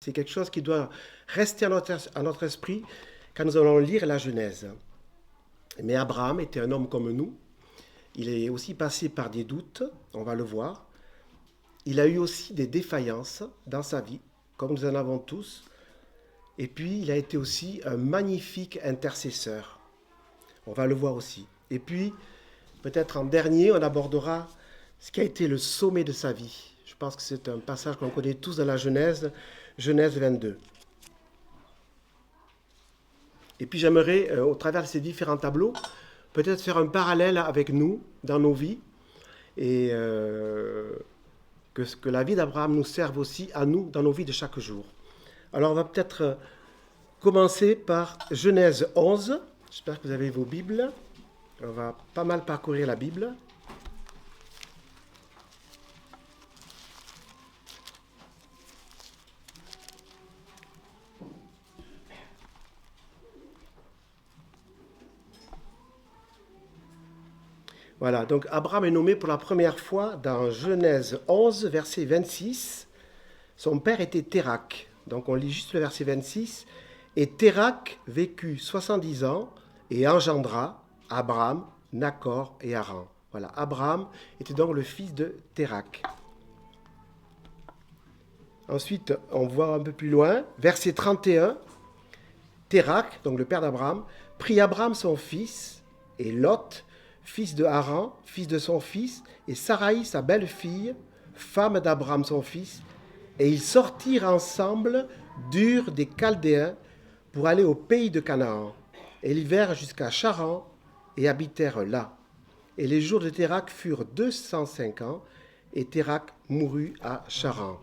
C'est quelque chose qui doit rester à notre esprit quand nous allons lire la Genèse. Mais Abraham était un homme comme nous. Il est aussi passé par des doutes, on va le voir. Il a eu aussi des défaillances dans sa vie, comme nous en avons tous. Et puis, il a été aussi un magnifique intercesseur. On va le voir aussi. Et puis, peut-être en dernier, on abordera ce qui a été le sommet de sa vie. Je pense que c'est un passage qu'on connaît tous dans la Genèse, Genèse 22. Et puis j'aimerais, au travers de ces différents tableaux, peut-être faire un parallèle avec nous, dans nos vies, et que la vie d'Abraham nous serve aussi à nous, dans nos vies de chaque jour. Alors on va peut-être commencer par Genèse 11. J'espère que vous avez vos Bibles. On va pas mal parcourir la Bible. Voilà, donc Abraham est nommé pour la première fois dans Genèse 11, verset 26. Son père était Térak. Donc on lit juste le verset 26. Et Térak vécut 70 ans et engendra Abraham, Nachor et Haran. Voilà, Abraham était donc le fils de Térak. Ensuite, on voit un peu plus loin, verset 31. Térak, donc le père d'Abraham, prit Abraham son fils et Lot, fils de Haran, fils de son fils, et Saraï, sa belle-fille, femme d'Abraham son fils, et ils sortirent ensemble d'Ur des Chaldéens pour aller au pays de Canaan. Et ils vinrent jusqu'à Charan et habitèrent là. Et les jours de Térak furent 205 ans, et Térak mourut à Charan.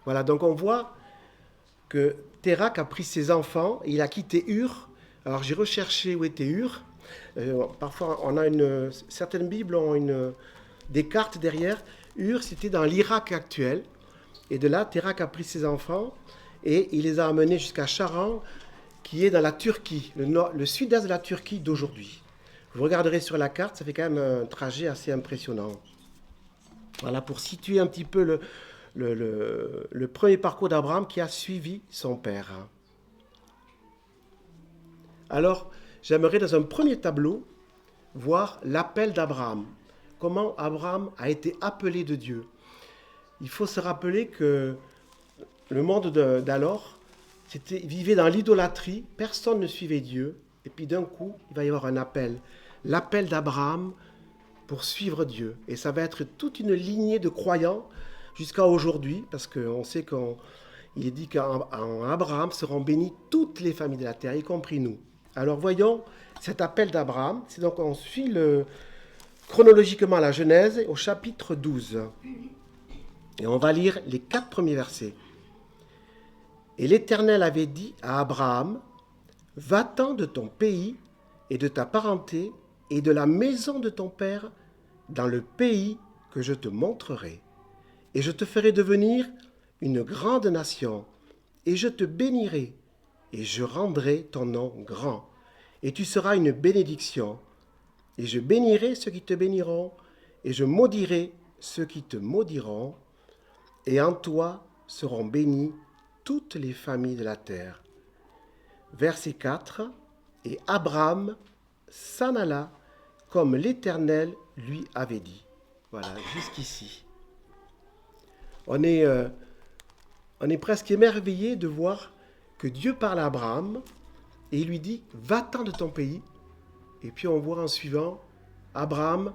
Voilà, donc on voit que Térak a pris ses enfants, et il a quitté Ur. Alors j'ai recherché où était Ur. Parfois, certaines Bibles ont des cartes derrière. Ur, c'était dans l'Irak actuel. Et de là, Térak a pris ses enfants et il les a amenés jusqu'à Charan, qui est dans la Turquie, le sud-est de la Turquie d'aujourd'hui. Vous regarderez sur la carte, ça fait quand même un trajet assez impressionnant. Voilà, pour situer un petit peu le premier parcours d'Abraham qui a suivi son père. Alors, j'aimerais dans un premier tableau voir l'appel d'Abraham. Comment Abraham a été appelé de Dieu. Il faut se rappeler que le monde d'alors vivait dans l'idolâtrie, personne ne suivait Dieu, et puis d'un coup, il va y avoir un appel. L'appel d'Abraham pour suivre Dieu. Et ça va être toute une lignée de croyants jusqu'à aujourd'hui, parce qu'on sait qu'il est dit qu'en Abraham seront bénies toutes les familles de la terre, y compris nous. Alors voyons cet appel d'Abraham. C'est donc on suit chronologiquement la Genèse au chapitre 12. Et on va lire les 4 premiers versets. Et l'Éternel avait dit à Abraham, « Va-t'en de ton pays et de ta parenté et de la maison de ton père dans le pays que je te montrerai. Et je te ferai devenir une grande nation, et je te bénirai, et je rendrai ton nom grand. Et tu seras une bénédiction. Et je bénirai ceux qui te béniront, et je maudirai ceux qui te maudiront. Et en toi seront bénies toutes les familles de la terre. » Verset 4. Et Abraham s'en alla comme l'Éternel lui avait dit. Voilà, jusqu'ici. On est presque émerveillé de voir que Dieu parle à Abraham et il lui dit « Va-t'en de ton pays ». Et puis on voit en suivant, Abraham,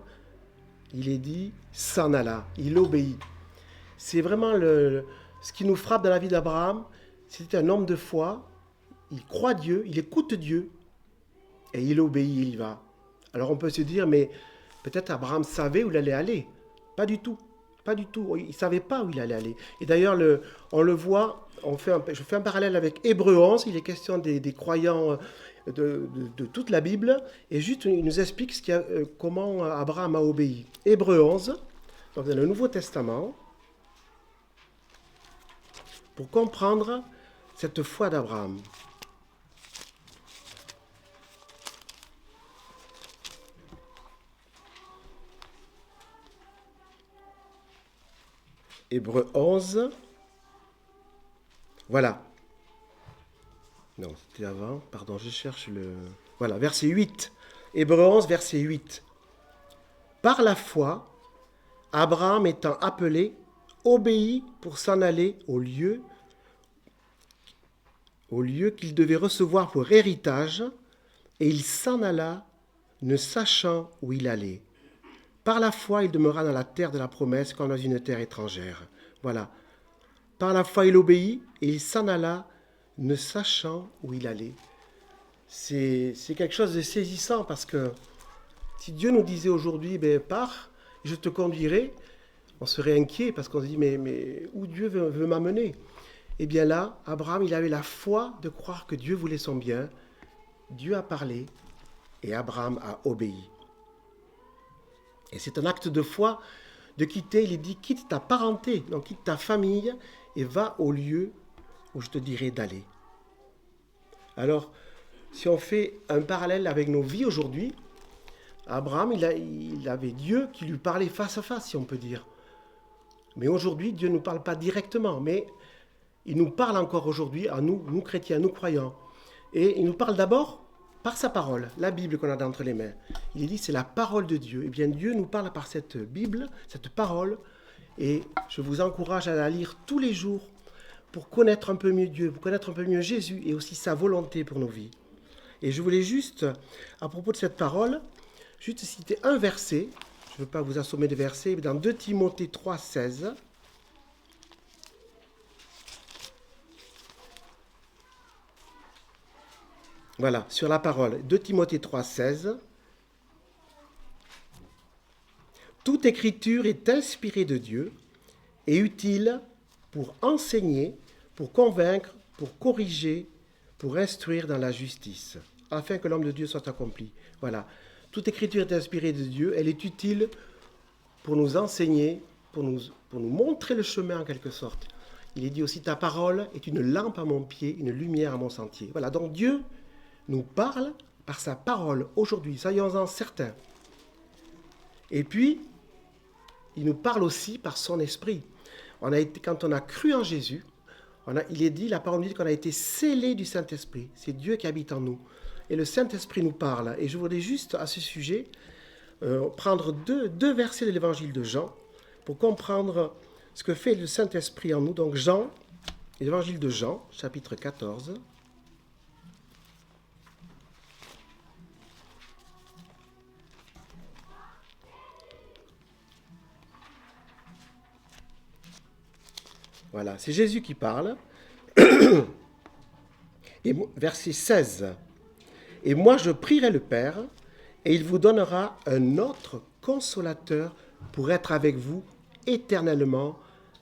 il est dit « s'en alla », il obéit. C'est vraiment ce qui nous frappe dans la vie d'Abraham. C'était un homme de foi, il croit Dieu, il écoute Dieu et il obéit, il y va. Alors on peut se dire, mais peut-être Abraham savait où il allait aller. Pas du tout. Pas du tout. Il ne savait pas où il allait aller. Et d'ailleurs, on le voit, je fais un parallèle avec Hébreux 11, il est question des croyants de toute la Bible, et juste il nous explique comment Abraham a obéi. Hébreux 11, donc dans le Nouveau Testament, pour comprendre cette foi d'Abraham. Hébreux 11, Voilà. Non, c'était avant. Pardon, je cherche le... Voilà, verset 8. Hébreux 11, verset 8. Par la foi, Abraham étant appelé, obéit pour s'en aller au lieu qu'il devait recevoir pour héritage, et il s'en alla, ne sachant où il allait. Par la foi, il demeura dans la terre de la promesse comme dans une terre étrangère. Voilà. Par la foi, il obéit, et il s'en alla, ne sachant où il allait. C'est quelque chose de saisissant, parce que si Dieu nous disait aujourd'hui, pars, je te conduirai, on serait inquiet, parce qu'on se dit, mais où Dieu veut m'amener? Eh bien là, Abraham, il avait la foi de croire que Dieu voulait son bien. Dieu a parlé, et Abraham a obéi. Et c'est un acte de foi de quitter, il est dit, quitte ta parenté, donc quitte ta famille, et va au lieu où je te dirai d'aller. Alors, si on fait un parallèle avec nos vies aujourd'hui, Abraham, il avait Dieu qui lui parlait face à face, si on peut dire. Mais aujourd'hui, Dieu ne nous parle pas directement, mais il nous parle encore aujourd'hui à nous chrétiens, nous croyants. Et il nous parle d'abord par sa parole, la Bible qu'on a entre les mains. Il est dit, c'est la parole de Dieu. Eh bien, Dieu nous parle par cette Bible, cette parole, et je vous encourage à la lire tous les jours pour connaître un peu mieux Dieu, pour connaître un peu mieux Jésus et aussi sa volonté pour nos vies. Et je voulais juste, à propos de cette parole, juste citer un verset. Je ne veux pas vous assommer de versets, mais dans 2 Timothée 3, 16. Voilà, sur la parole. 2 Timothée 3, 16. Toute écriture est inspirée de Dieu et utile pour enseigner, pour convaincre, pour corriger, pour instruire dans la justice, afin que l'homme de Dieu soit accompli. Voilà. Toute écriture est inspirée de Dieu, elle est utile pour nous enseigner, pour nous montrer le chemin en quelque sorte. Il est dit aussi, ta parole est une lampe à mon pied, une lumière à mon sentier. Voilà, donc Dieu nous parle par sa parole aujourd'hui, soyons-en certains. Et puis, il nous parle aussi par son esprit. Quand on a cru en Jésus, il est dit, la parole dit qu'on a été scellés du Saint-Esprit. C'est Dieu qui habite en nous. Et le Saint-Esprit nous parle. Et je voudrais juste, à ce sujet, prendre deux versets de l'évangile de Jean pour comprendre ce que fait le Saint-Esprit en nous. Donc Jean, l'évangile de Jean, chapitre 14. Voilà, c'est Jésus qui parle. Et verset 16. Et moi je prierai le Père, et il vous donnera un autre consolateur pour être avec vous éternellement,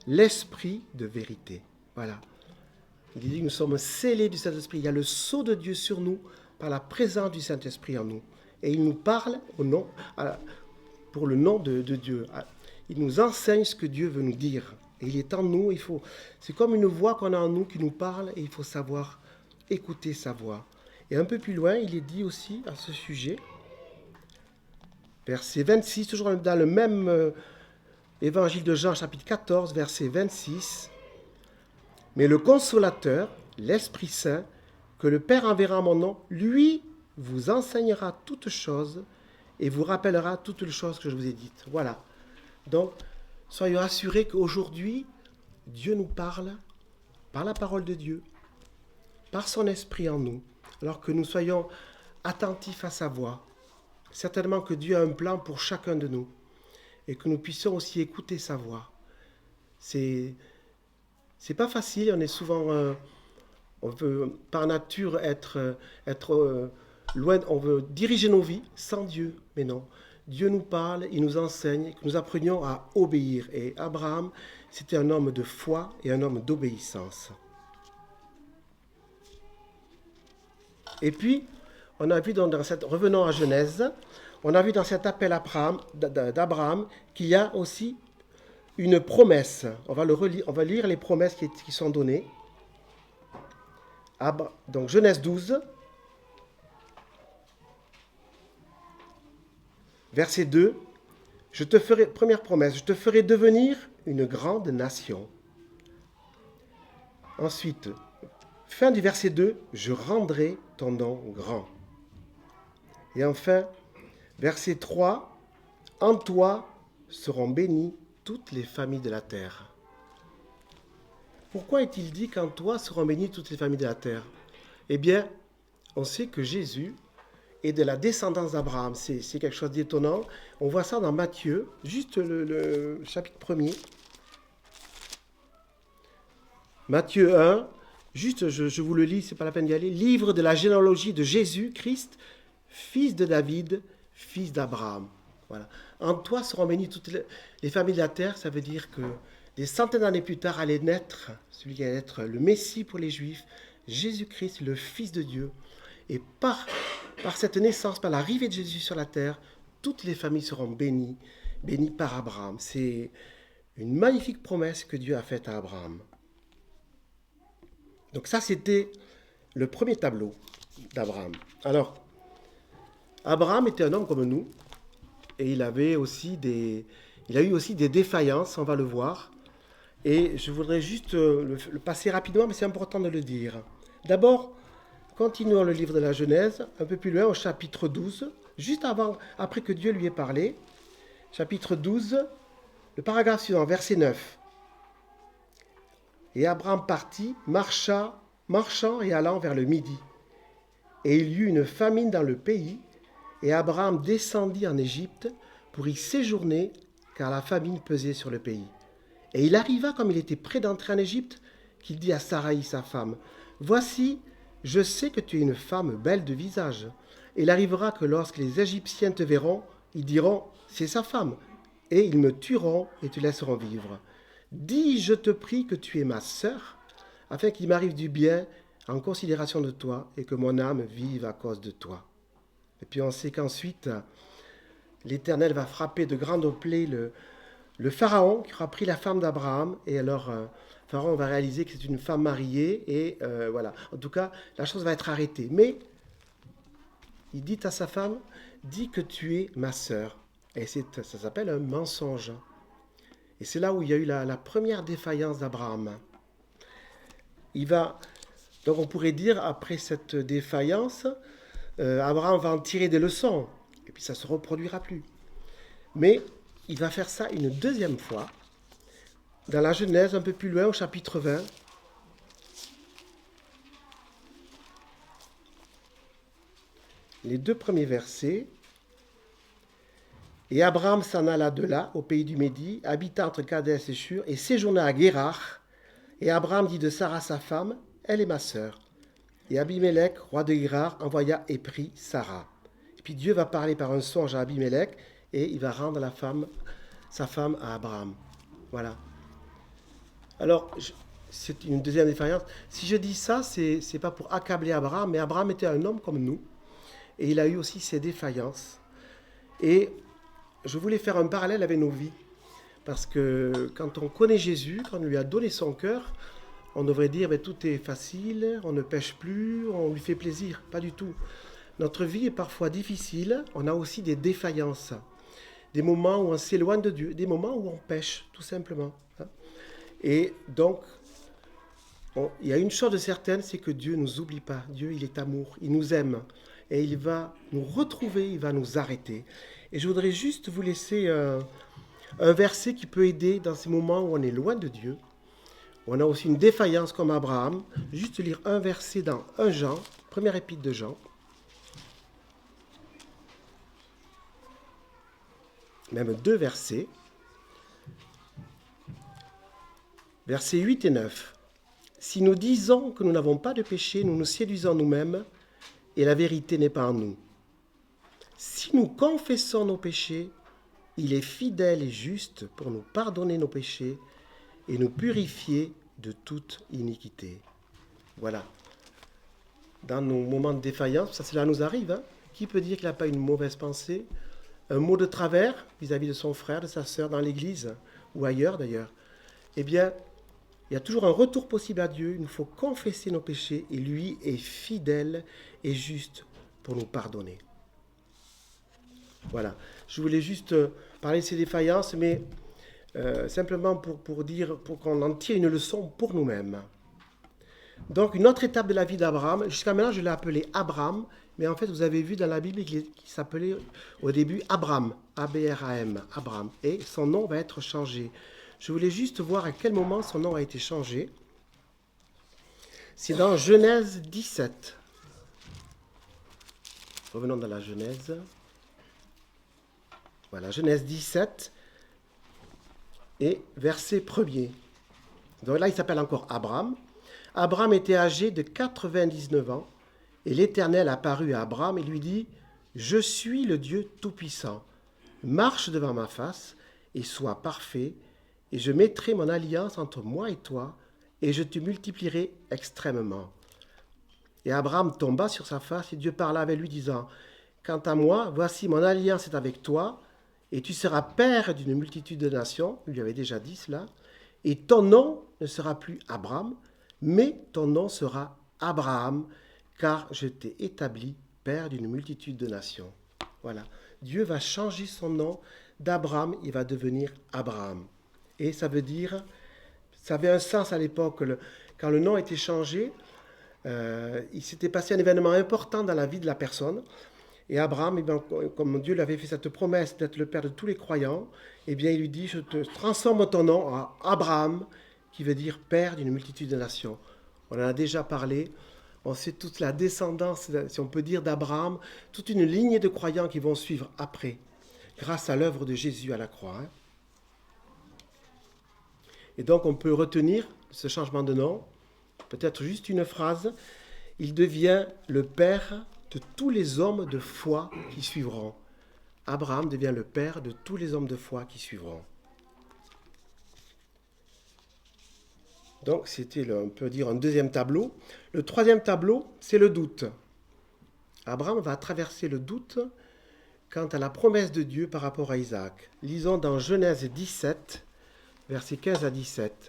l'Esprit de vérité. Voilà. Il dit que nous sommes scellés du Saint-Esprit. Il y a le sceau de Dieu sur nous par la présence du Saint-Esprit en nous. Et il nous parle pour le nom de Dieu. Il nous enseigne ce que Dieu veut nous dire. Et il est en nous, c'est comme une voix qu'on a en nous qui nous parle et il faut savoir écouter sa voix. Et un peu plus loin, il est dit aussi à ce sujet, verset 26, toujours dans le même évangile de Jean, chapitre 14, verset 26. Mais le consolateur, l'Esprit Saint, que le Père enverra en mon nom, lui vous enseignera toutes choses et vous rappellera toutes les choses que je vous ai dites. Voilà. Donc, soyons assurés qu'aujourd'hui, Dieu nous parle par la parole de Dieu, par son esprit en nous, alors que nous soyons attentifs à sa voix. Certainement que Dieu a un plan pour chacun de nous et que nous puissions aussi écouter sa voix. C'est pas facile, on est souvent, on veut par nature être loin, on veut diriger nos vies sans Dieu, mais non. Dieu nous parle, il nous enseigne, que nous apprenions à obéir. Et Abraham, c'était un homme de foi et un homme d'obéissance. Et puis, on a vu revenons à Genèse, on a vu dans cet appel d'Abraham qu'il y a aussi une promesse. On va lire les promesses qui sont données. Donc Genèse 12, verset 2, première promesse, je te ferai devenir une grande nation. Ensuite, fin du verset 2, je rendrai ton nom grand. Et enfin, verset 3, en toi seront bénies toutes les familles de la terre. Pourquoi est-il dit qu'en toi seront bénies toutes les familles de la terre? Eh bien, on sait que Jésus est de la descendance d'Abraham. C'est quelque chose d'étonnant. On voit ça dans Matthieu, juste le chapitre 1er. Matthieu 1, juste je vous le lis, c'est pas la peine d'y aller. Livre de la généalogie de Jésus-Christ, fils de David, fils d'Abraham. Voilà. En toi seront bénies toutes les familles de la terre. Ça veut dire que des centaines d'années plus tard allait naître celui qui allait être le Messie pour les Juifs, Jésus-Christ, le Fils de Dieu. Et par cette naissance, par l'arrivée de Jésus sur la terre, toutes les familles seront bénies par Abraham. C'est une magnifique promesse que Dieu a faite à Abraham. Donc ça, c'était le premier tableau d'Abraham. Alors, Abraham était un homme comme nous, et il a eu aussi des défaillances, on va le voir. Et je voudrais juste le passer rapidement, mais c'est important de le dire. D'abord, continuons le livre de la Genèse, un peu plus loin, au chapitre 12, juste après que Dieu lui ait parlé. Chapitre 12, le paragraphe suivant, verset 9. Et Abraham partit, marchant et allant vers le midi. Et il y eut une famine dans le pays, et Abraham descendit en Égypte pour y séjourner, car la famine pesait sur le pays. Et il arriva, comme il était près d'entrer en Égypte, qu'il dit à Saraï, sa femme, « Voici, je sais que tu es une femme belle de visage. Et il arrivera que lorsque les Égyptiens te verront, ils diront, c'est sa femme, et ils me tueront et te laisseront vivre. Dis, je te prie que tu es ma sœur, afin qu'il m'arrive du bien en considération de toi et que mon âme vive à cause de toi. » Et puis on sait qu'ensuite, l'Éternel va frapper de grandes plaies le Pharaon qui aura pris la femme d'Abraham. Et alors, Pharaon va réaliser que c'est une femme mariée. Et voilà. En tout cas, la chose va être arrêtée. Mais il dit à sa femme, dis que tu es ma sœur. Et ça s'appelle un mensonge. Et c'est là où il y a eu la première défaillance d'Abraham. Donc on pourrait dire, après cette défaillance, Abraham va en tirer des leçons. Et puis ça ne se reproduira plus. Mais il va faire ça une deuxième fois, dans la Genèse, un peu plus loin, au chapitre 20. Les 2 premiers versets. Et Abraham s'en alla de là, au pays du Médi, habita entre Kadès et Shur, et séjourna à Guérar. Et Abraham dit de Sarah sa femme, elle est ma sœur. Et Abimélec, roi de Guérar, envoya et prit Sarah. Et puis Dieu va parler par un songe à Abimélec, et il va rendre sa femme à Abraham. Voilà. Alors, c'est une deuxième défaillance. Si je dis ça, c'est pas pour accabler Abraham, mais Abraham était un homme comme nous, et il a eu aussi ses défaillances. Et je voulais faire un parallèle avec nos vies, parce que quand on connaît Jésus, quand on lui a donné son cœur, on devrait dire tout est facile, on ne pêche plus, on lui fait plaisir. Pas du tout. Notre vie est parfois difficile, on a aussi des défaillances, des moments où on s'éloigne de Dieu, des moments où on pêche, tout simplement. Et donc, il y a une chose de certaine, c'est que Dieu ne nous oublie pas. Dieu, il est amour, il nous aime. Et il va nous retrouver, il va nous arrêter. Et je voudrais juste vous laisser un verset qui peut aider dans ces moments où on est loin de Dieu. On a aussi une défaillance comme Abraham. Juste lire un verset dans 1 Jean, première épître de Jean. Même 2 versets. Versets 8 et 9. Si nous disons que nous n'avons pas de péché, nous nous séduisons nous-mêmes et la vérité n'est pas en nous. Si nous confessons nos péchés, il est fidèle et juste pour nous pardonner nos péchés et nous purifier de toute iniquité. Voilà. Dans nos moments de défaillance, ça cela nous arrive. Hein? Qui peut dire qu'il n'a pas une mauvaise pensée, un mot de travers vis-à-vis de son frère, de sa sœur dans l'église ou ailleurs d'ailleurs? Eh bien, il y a toujours un retour possible à Dieu. Il nous faut confesser nos péchés et lui est fidèle et juste pour nous pardonner. Voilà. Je voulais juste parler de ces défaillances, mais simplement pour qu'on en tire une leçon pour nous-mêmes. Donc, une autre étape de la vie d'Abraham, jusqu'à maintenant, je l'ai appelé Abraham, mais en fait, vous avez vu dans la Bible qu'il s'appelait au début Abram, A-B-R-A-M, Abraham, et son nom va être changé. Je voulais juste voir à quel moment son nom a été changé. C'est dans Genèse 17. Revenons dans la Genèse. Voilà, Genèse 17 et verset 1er. Donc là, il s'appelle encore Abraham. Abraham était âgé de 99 ans et l'Éternel apparut à Abraham et lui dit « Je suis le Dieu Tout-Puissant. Marche devant ma face et sois parfait et je mettrai mon alliance entre moi et toi et je te multiplierai extrêmement. » Et Abraham tomba sur sa face et Dieu parla avec lui disant « Quant à moi, voici mon alliance est avec toi et tu seras père d'une multitude de nations. » Il lui avait déjà dit cela. « Et ton nom ne sera plus Abraham, mais ton nom sera Abraham, car je t'ai établi père d'une multitude de nations. » Voilà. Dieu va changer son nom d'Abraham, il va devenir Abraham. Et ça veut dire, ça avait un sens à l'époque, quand le nom était changé, il s'était passé un événement important dans la vie de la personne. Et Abraham, eh bien, comme Dieu lui avait fait cette promesse d'être le père de tous les croyants, eh bien, il lui dit, je te transforme ton nom en Abraham, qui veut dire père d'une multitude de nations. On en a déjà parlé. On sait toute la descendance, si on peut dire, d'Abraham, toute une lignée de croyants qui vont suivre après, grâce à l'œuvre de Jésus à la croix. Et donc, on peut retenir ce changement de nom, peut-être juste une phrase, il devient le père de tous les hommes de foi qui suivront. Abraham devient le père de tous les hommes de foi qui suivront. Donc, c'était, on peut dire, un deuxième tableau. Le troisième tableau, c'est le doute. Abraham va traverser le doute quant à la promesse de Dieu par rapport à Isaac. Lisons dans Genèse 17, versets 15 à 17.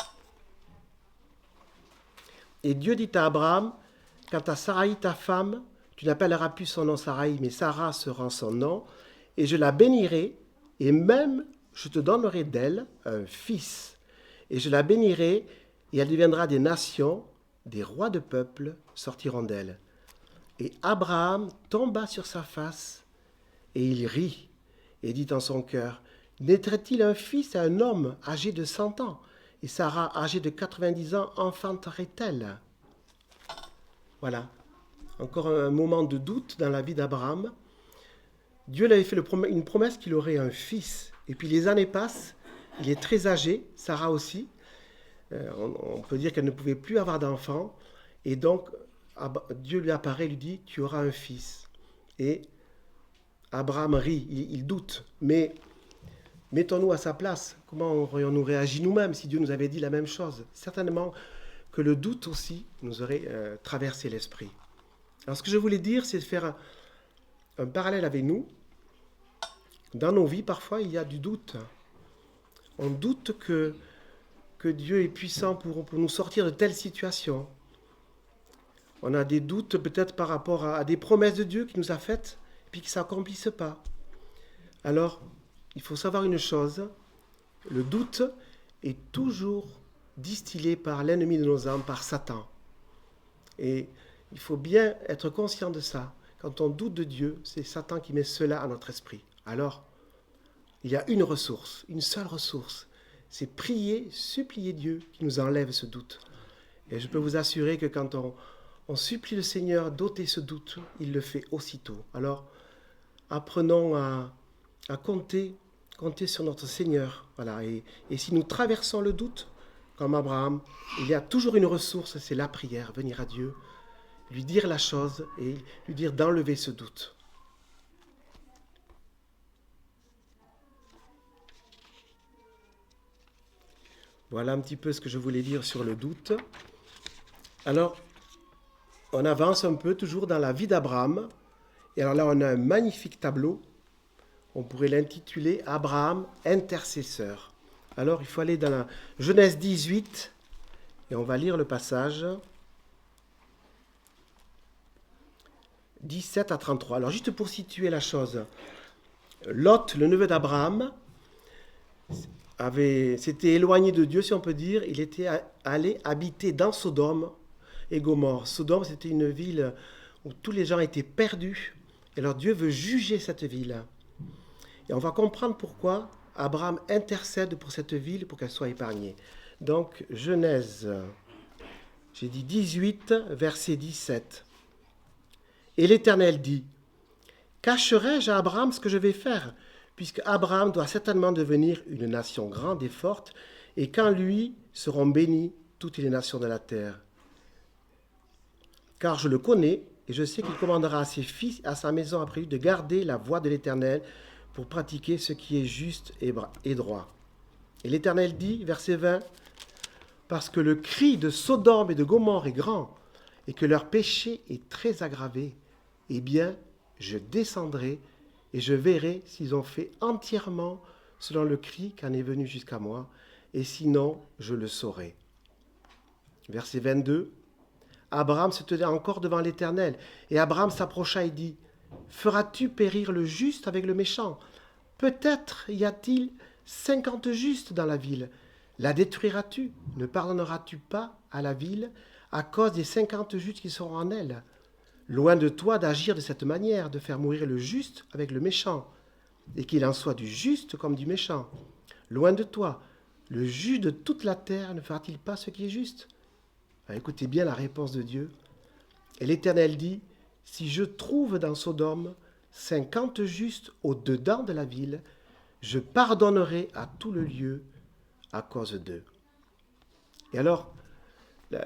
Et Dieu dit à Abraham, « Quant à Sarai ta femme, tu n'appelleras plus son nom Sarai, mais Sarah sera son nom, et je la bénirai, et même je te donnerai d'elle un fils. Et je la bénirai, et elle deviendra des nations, des rois de peuples sortiront d'elle. » Et Abraham tomba sur sa face, et il rit, et dit en son cœur, « Naîtrait-il un fils à un homme âgé de 100 ans, et Sarah âgée de 90 ans enfanterait-elle » Voilà, encore un moment de doute dans la vie d'Abraham. Dieu lui avait fait une promesse qu'il aurait un fils, et puis les années passent, il est très âgé, Sarah aussi. On peut dire qu'elle ne pouvait plus avoir d'enfant, et donc Dieu lui apparaît, lui dit, tu auras un fils. Et Abraham rit, il doute, mais mettons-nous à sa place. Comment aurions-nous réagi nous-mêmes si Dieu nous avait dit la même chose? Certainement que le doute aussi nous aurait traversé l'esprit. Alors ce que je voulais dire, c'est de faire un parallèle avec nous. Dans nos vies, parfois, il y a du doute. On doute que Dieu est puissant pour nous sortir de telle situation. On a des doutes peut-être par rapport à des promesses de Dieu qu'il nous a faites, puis qui ne s'accomplissent pas. Alors, il faut savoir une chose, le doute est toujours distillé par l'ennemi de nos âmes, par Satan. Et il faut bien être conscient de ça. Quand on doute de Dieu, c'est Satan qui met cela à notre esprit. Alors, il y a une ressource, une seule ressource, c'est prier, supplier Dieu qui nous enlève ce doute. Et je peux vous assurer que quand on supplie le Seigneur d'ôter ce doute, il le fait aussitôt. Alors, apprenons à compter sur notre Seigneur. Voilà. Et si nous traversons le doute, comme Abraham, il y a toujours une ressource, c'est la prière, venir à Dieu, lui dire la chose et lui dire d'enlever ce doute. Voilà un petit peu ce que je voulais dire sur le doute. Alors, on avance un peu toujours dans la vie d'Abraham. Et alors là, on a un magnifique tableau. On pourrait l'intituler « Abraham, intercesseur ». Alors, il faut aller dans la Genèse 18 et on va lire le passage 17 à 33. Alors, juste pour situer la chose, Lot, le neveu d'Abraham, s'était éloigné de Dieu, si on peut dire. Il était allé habiter dans Sodome. et Gomorrhe. Sodome, c'était une ville où tous les gens étaient perdus. Et alors Dieu veut juger cette ville. Et on va comprendre pourquoi Abraham intercède pour cette ville pour qu'elle soit épargnée. Donc, Genèse, j'ai dit 18, verset 17. Et l'Éternel dit, cacherai-je à Abraham ce que je vais faire, puisque Abraham doit certainement devenir une nation grande et forte, et qu'en lui seront bénies toutes les nations de la terre. Car je le connais, et je sais qu'il commandera à ses fils, à sa maison après lui, de garder la voie de l'Éternel pour pratiquer ce qui est juste et droit. Et l'Éternel dit, verset 20, parce que le cri de Sodome et de Gomorrhe est grand, et que leur péché est très aggravé, eh bien, je descendrai et je verrai s'ils ont fait entièrement selon le cri qu'en est venu jusqu'à moi, et sinon, je le saurai. Verset 22. Abraham se tenait encore devant l'Éternel, et Abraham s'approcha et dit, feras-tu périr le juste avec le méchant? Peut-être y a-t-il 50 justes dans la ville. La détruiras-tu? Ne pardonneras-tu pas à la ville à cause des 50 justes qui seront en elle? Loin de toi d'agir de cette manière, de faire mourir le juste avec le méchant, et qu'il en soit du juste comme du méchant. Loin de toi, le juge de toute la terre ne fera-t-il pas ce qui est juste? Écoutez bien la réponse de Dieu. Et l'Éternel dit, si je trouve dans Sodome 50 justes au-dedans de la ville, je pardonnerai à tout le lieu à cause d'eux. Et alors,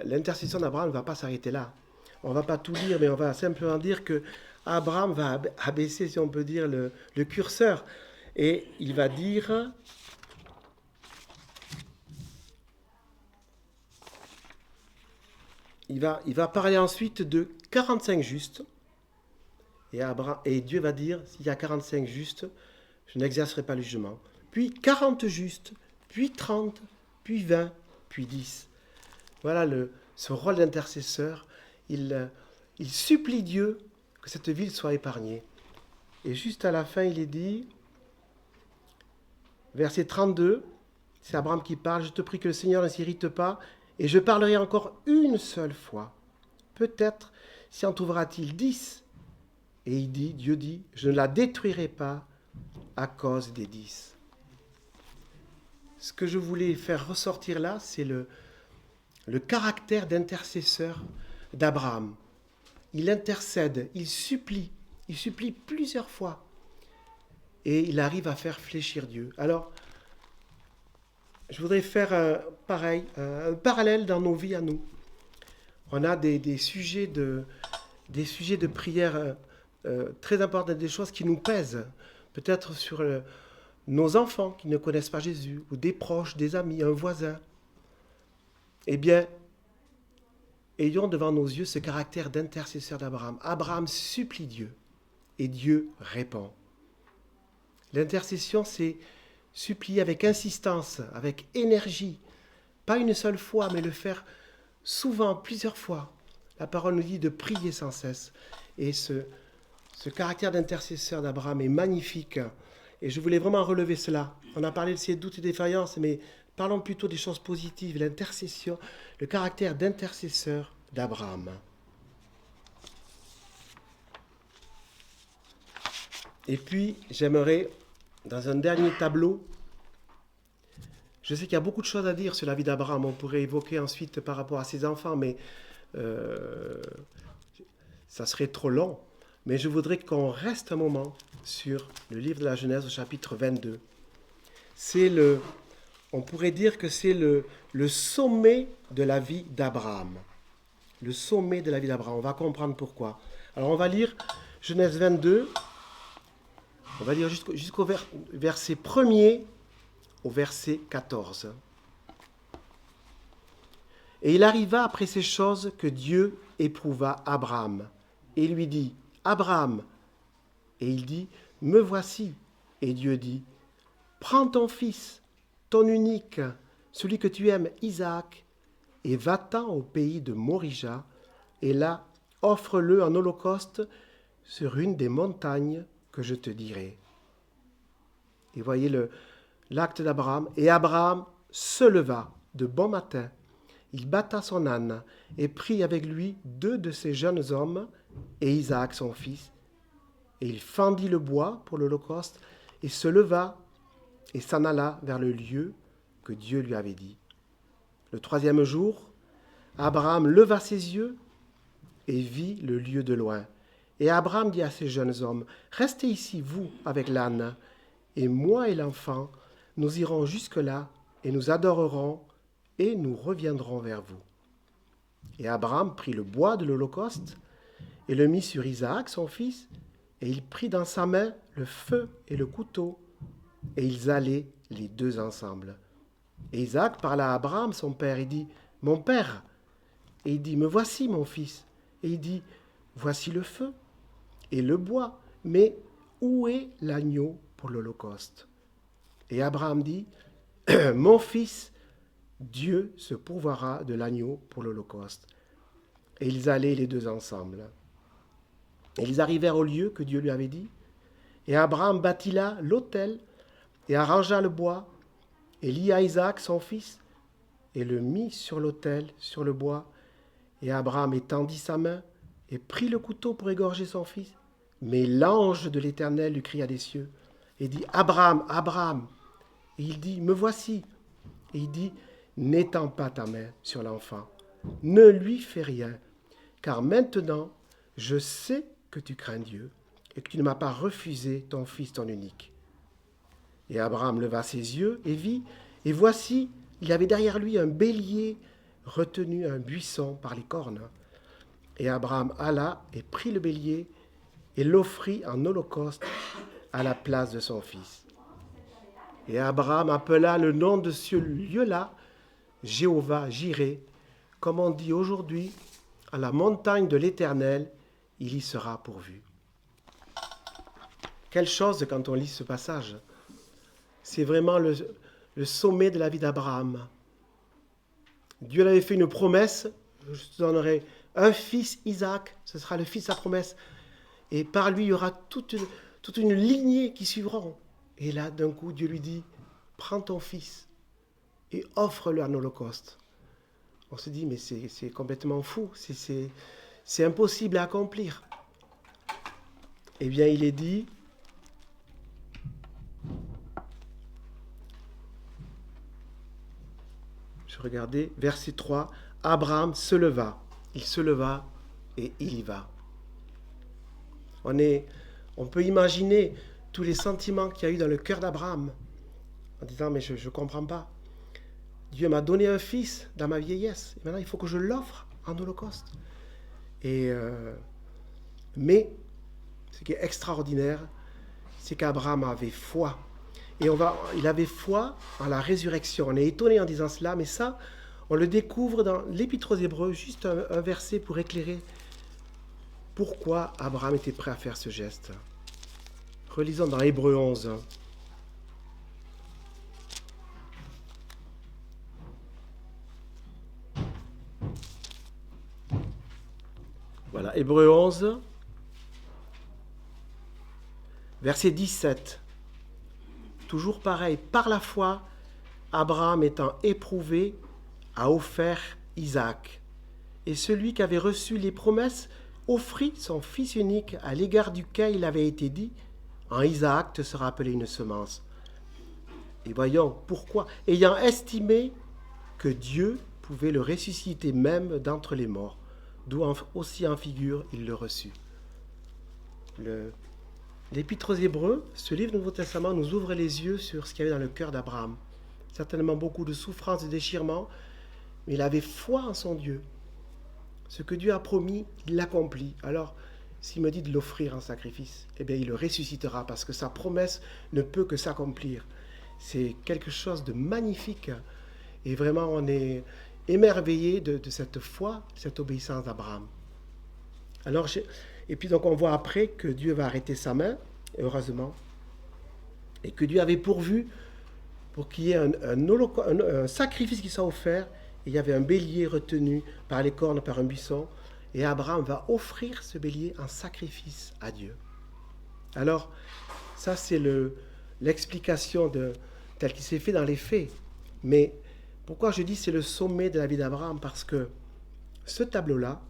l'intercession d'Abraham ne va pas s'arrêter là. On ne va pas tout lire, mais on va simplement dire que Abraham va abaisser, si on peut dire, le curseur. Et il va dire... Il va parler ensuite de 45 justes. Et Dieu va dire, s'il y a 45 justes, je n'exercerai pas le jugement. Puis 40 justes, puis 30, puis 20, puis 10. Voilà ce rôle d'intercesseur. Il supplie Dieu que cette ville soit épargnée. Et juste à la fin, il est dit, verset 32, c'est Abraham qui parle, je te prie que le Seigneur ne s'irrite pas, et je parlerai encore une seule fois. Peut-être s'y en trouvera-t-il 10. Et Dieu dit, je ne la détruirai pas à cause des 10. Ce que je voulais faire ressortir là, c'est le caractère d'intercesseur d'Abraham. Il intercède, il supplie plusieurs fois. Et il arrive à faire fléchir Dieu. Alors, je voudrais faire un parallèle dans nos vies à nous. On a des sujets de prière très importants, des choses qui nous pèsent. Peut-être sur nos enfants qui ne connaissent pas Jésus, ou des proches, des amis, un voisin. Eh bien, ayons devant nos yeux ce caractère d'intercesseur d'Abraham. Abraham supplie Dieu, et Dieu répond. L'intercession, c'est supplier avec insistance, avec énergie, pas une seule fois, mais le faire souvent, plusieurs fois. La parole nous dit de prier sans cesse. Et ce caractère d'intercesseur d'Abraham est magnifique. Et je voulais vraiment relever cela. On a parlé de ses doutes et défaillances, mais parlons plutôt des choses positives, l'intercession, le caractère d'intercesseur d'Abraham. Et puis, j'aimerais, dans un dernier tableau, je sais qu'il y a beaucoup de choses à dire sur la vie d'Abraham. On pourrait évoquer ensuite par rapport à ses enfants, mais ça serait trop long. Mais je voudrais qu'on reste un moment sur le livre de la Genèse au chapitre 22. On pourrait dire que c'est le sommet de la vie d'Abraham. Le sommet de la vie d'Abraham. On va comprendre pourquoi. Alors on va lire Genèse 22. On va lire jusqu'au verset 1er au verset 14. Et il arriva après ces choses que Dieu éprouva Abraham et lui dit, Abraham. Et il dit, me voici. Et Dieu dit, prends ton fils, ton unique, celui que tu aimes, Isaac, et va-t'en au pays de Morija, et là, offre-le en holocauste sur une des montagnes que je te dirai. Et voyez l'acte d'Abraham. Et Abraham se leva de bon matin, il batta son âne et prit avec lui 2 de ses jeunes hommes et Isaac son fils. Et il fendit le bois pour l'holocauste et se leva et s'en alla vers le lieu que Dieu lui avait dit. Le 3e jour, Abraham leva ses yeux et vit le lieu de loin. Et Abraham dit à ses jeunes hommes, « Restez ici, vous, avec l'âne, et moi et l'enfant, nous irons jusque-là et nous adorerons et nous reviendrons vers vous. » Et Abraham prit le bois de l'holocauste et le mit sur Isaac, son fils, et il prit dans sa main le feu et le couteau, et ils allaient les 2 ensemble. Et Isaac parla à Abraham, son père, et dit, « Mon père !» Et il dit, « Me voici, mon fils. » Et il dit, « Voici le feu et le bois, mais où est l'agneau pour l'holocauste ?» Et Abraham dit, « Mon fils, Dieu se pourvoira de l'agneau pour l'holocauste. » Et ils allaient les 2 ensemble. Et ils arrivèrent au lieu que Dieu lui avait dit. Et Abraham bâtit là l'autel et arrangea le bois et lia Isaac, son fils, et le mit sur l'autel, sur le bois. Et Abraham étendit sa main et prit le couteau pour égorger son fils. Mais l'ange de l'Éternel lui cria des cieux et dit, « Abraham, Abraham !» Et il dit, « Me voici. » Et il dit, « N'étends pas ta main sur l'enfant, ne lui fais rien, car maintenant je sais que tu crains Dieu et que tu ne m'as pas refusé ton fils, ton unique. » Et Abraham leva ses yeux et vit, et voici, il y avait derrière lui un bélier retenu à un buisson par les cornes. Et Abraham alla et prit le bélier et l'offrit en holocauste à la place de son fils. Et Abraham appela le nom de ce lieu-là Jéhovah Jireh, comme on dit aujourd'hui, à la montagne de l'Éternel, il y sera pourvu. Quelle chose quand on lit ce passage. C'est vraiment le sommet de la vie d'Abraham. Dieu lui avait fait une promesse, je te donnerai un fils, Isaac, ce sera le fils de sa promesse. Et par lui, il y aura toute une lignée qui suivront. Et là, d'un coup, Dieu lui dit, prends ton fils et offre-le en holocauste. On se dit, mais c'est complètement fou, c'est impossible à accomplir. Eh bien, il est dit, je regardais, verset 3, Abraham se leva. Il se leva et il y va. On peut imaginer tous les sentiments qu'il y a eu dans le cœur d'Abraham, en disant, mais je ne comprends pas. Dieu m'a donné un fils dans ma vieillesse, et maintenant il faut que je l'offre en holocauste. Mais, ce qui est extraordinaire, c'est qu'Abraham avait foi. Et il avait foi en la résurrection. On est étonné en disant cela, mais ça, on le découvre dans l'Épître aux Hébreux, juste un verset pour éclairer pourquoi Abraham était prêt à faire ce geste. Relisons dans Hébreux 11. Voilà, Hébreux 11, verset 17. Toujours pareil, par la foi, Abraham étant éprouvé, a offert Isaac. Et celui qui avait reçu les promesses offrit son fils unique à l'égard duquel il avait été dit, en Isaac te sera appelé une semence. Et voyons pourquoi, ayant estimé que Dieu pouvait le ressusciter même d'entre les morts, d'où aussi en figure il le reçut. L'Épître aux Hébreux, ce livre du Nouveau Testament, nous ouvre les yeux sur ce qu'il y avait dans le cœur d'Abraham. Certainement beaucoup de souffrances et déchirements, mais il avait foi en son Dieu. Ce que Dieu a promis, il l'accomplit. Alors, s'il me dit de l'offrir en sacrifice, eh bien, il le ressuscitera parce que sa promesse ne peut que s'accomplir. C'est quelque chose de magnifique. Et vraiment, on est émerveillé de cette foi, cette obéissance d'Abraham. Alors, et puis donc on voit après que Dieu va arrêter sa main, heureusement, et que Dieu avait pourvu pour qu'il y ait un sacrifice qui soit offert. Et il y avait un bélier retenu par les cornes, par un buisson, et Abraham va offrir ce bélier en sacrifice à Dieu. Alors, ça c'est l'explication telle qu'il s'est fait dans les faits. Mais Pourquoi je dis c'est le sommet de la vie d'Abraham? Parce que ce tableau-là,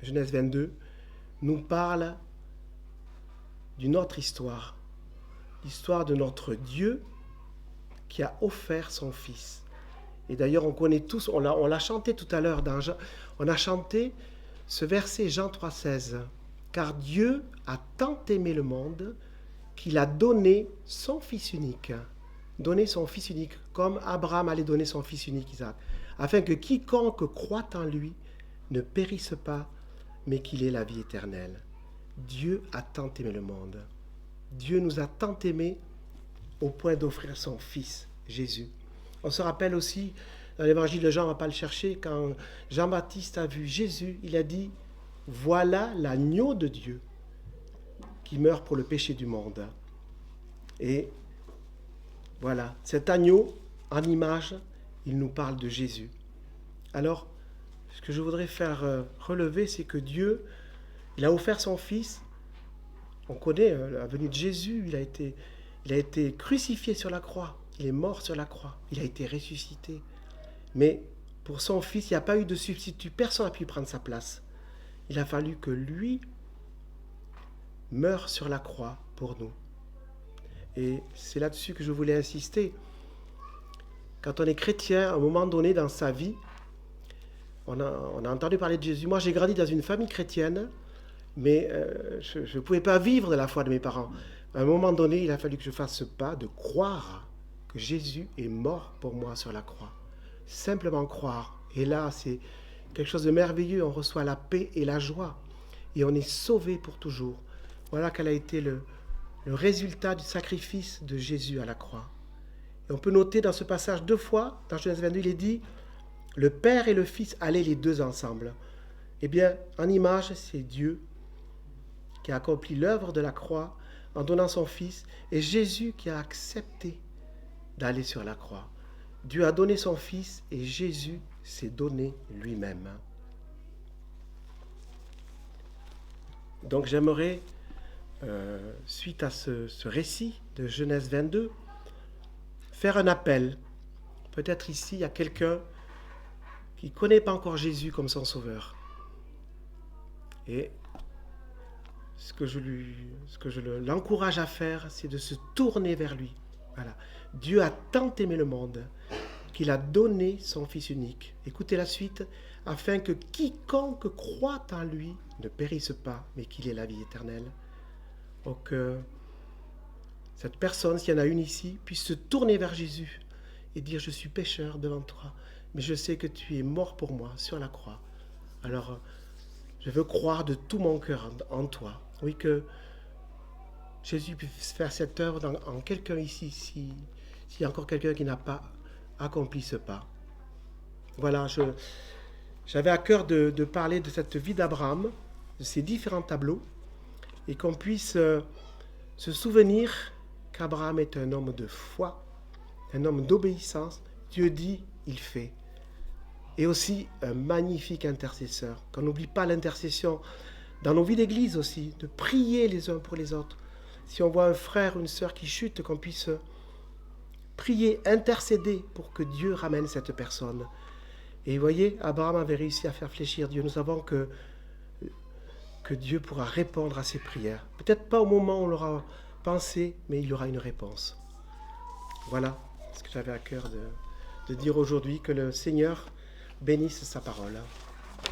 Genèse 22, nous parle d'une autre histoire. L'histoire de notre Dieu qui a offert son Fils. Et d'ailleurs, on connaît tous, on l'a chanté tout à l'heure, on a chanté ce verset Jean 3,16. Car Dieu a tant aimé le monde qu'il a donné son Fils unique. Donné son Fils unique, comme Abraham allait donner son Fils unique, Isaac, afin que quiconque croit en lui ne périsse pas, mais qu'il ait la vie éternelle. Dieu a tant aimé le monde. Dieu nous a tant aimés au point d'offrir son Fils, Jésus. On se rappelle aussi, dans l'évangile de Jean, on ne va pas le chercher, quand Jean-Baptiste a vu Jésus, il a dit « Voilà l'agneau de Dieu qui meurt pour le péché du monde. » Et voilà, cet agneau, en image, il nous parle de Jésus. Alors, ce que je voudrais faire relever, c'est que Dieu, il a offert son Fils. On connaît la venue de Jésus, il a été crucifié sur la croix, il est mort sur la croix, il a été ressuscité. Mais pour son Fils, il n'y a pas eu de substitut, personne n'a pu prendre sa place. Il a fallu que lui meure sur la croix pour nous. Et c'est là-dessus que je voulais insister. Quand on est chrétien, à un moment donné dans sa vie, on a entendu parler de Jésus. Moi, j'ai grandi dans une famille chrétienne, mais je ne pouvais pas vivre de la foi de mes parents. À un moment donné, il a fallu que je fasse ce pas de croire que Jésus est mort pour moi sur la croix. Simplement croire. Et là, c'est quelque chose de merveilleux. On reçoit la paix et la joie. Et on est sauvé pour toujours. Voilà quel a été le résultat du sacrifice de Jésus à la croix. Et on peut noter dans ce passage 2 fois, dans Genèse 22, il est dit « Le Père et le Fils allaient les deux ensemble ». Eh bien, en image, c'est Dieu qui a accompli l'œuvre de la croix en donnant son Fils, et Jésus qui a accepté d'aller sur la croix. Dieu a donné son Fils et Jésus s'est donné lui-même. Donc j'aimerais, suite à ce récit de Genèse 22, faire un appel. Peut-être ici, il y a quelqu'un qui ne connaît pas encore Jésus comme son sauveur. Et ce que je l'encourage à faire, c'est de se tourner vers lui. Voilà. Dieu a tant aimé le monde qu'il a donné son Fils unique. Écoutez la suite. Afin que quiconque croit en lui ne périsse pas, mais qu'il ait la vie éternelle. Donc, cette personne, s'il y en a une ici, puisse se tourner vers Jésus et dire « Je suis pécheur devant toi, mais je sais que tu es mort pour moi sur la croix. Alors, je veux croire de tout mon cœur en toi. » Oui, que Jésus puisse faire cette œuvre en quelqu'un ici, s'il y a encore quelqu'un qui n'a pas accompli ce pas. Voilà, j'avais à cœur de parler de cette vie d'Abraham, de ces différents tableaux, et qu'on puisse se souvenir qu'Abraham est un homme de foi, un homme d'obéissance. Dieu dit, il fait. Et aussi un magnifique intercesseur. Qu'on n'oublie pas l'intercession dans nos vies d'église aussi, de prier les uns pour les autres. Si on voit un frère ou une sœur qui chute, qu'on puisse prier, intercéder pour que Dieu ramène cette personne. Et vous voyez, Abraham avait réussi à faire fléchir Dieu. Nous savons que Dieu pourra répondre à ses prières. Peut-être pas au moment où on l'aura pensé, mais il y aura une réponse. Voilà ce que j'avais à cœur de dire aujourd'hui. Que le Seigneur bénisse sa parole.